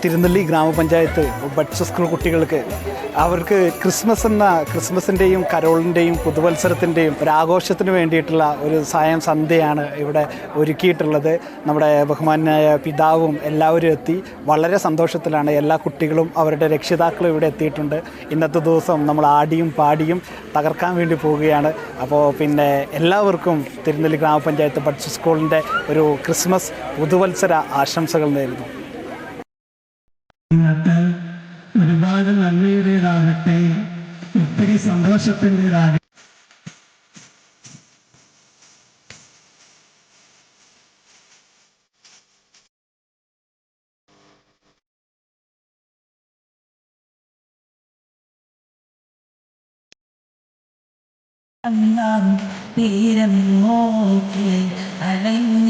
തിരുനെല്ലി ഗ്രാമപഞ്ചായത്ത് buds school കുട്ടികൾക്ക് അവർക്ക് ക്രിസ്മസിൻ്റെയും കരോളിൻ്റെയും പുതുവത്സരത്തിൻ്റെയും ഒരാഘോഷത്തിന് വേണ്ടിയിട്ടുള്ള ഒരു സായം സന്ധ്യയാണ് ഇവിടെ ഒരുക്കിയിട്ടുള്ളത്. നമ്മുടെ ബഹുമാനായ പിതാവും എല്ലാവരും എത്തി. വളരെ സന്തോഷത്തിലാണ് എല്ലാ കുട്ടികളും അവരുടെ രക്ഷിതാക്കളും ഇവിടെ എത്തിയിട്ടുണ്ട്. ഇന്നത്തെ ദിവസം നമ്മൾ ആടിയും പാടിയും തകർക്കാൻ വേണ്ടി പോവുകയാണ്. അപ്പോൾ പിന്നെ എല്ലാവർക്കും തിരുനെല്ലി ഗ്രാമപഞ്ചായത്ത് ബഡ്സ് സ്കൂളിൻ്റെ ഒരു ക്രിസ്മസ് പുതുവത്സര ആശംസകൾ നേരുന്നു. നിങ്ങൾക്ക് ഒരുപാട് നന്ദിയുടേതാകട്ടെ, ഒത്തിരി സന്തോഷത്തിൻ്റെതാകട്ടെ. തീരം നോക്കി അലഞ്ഞ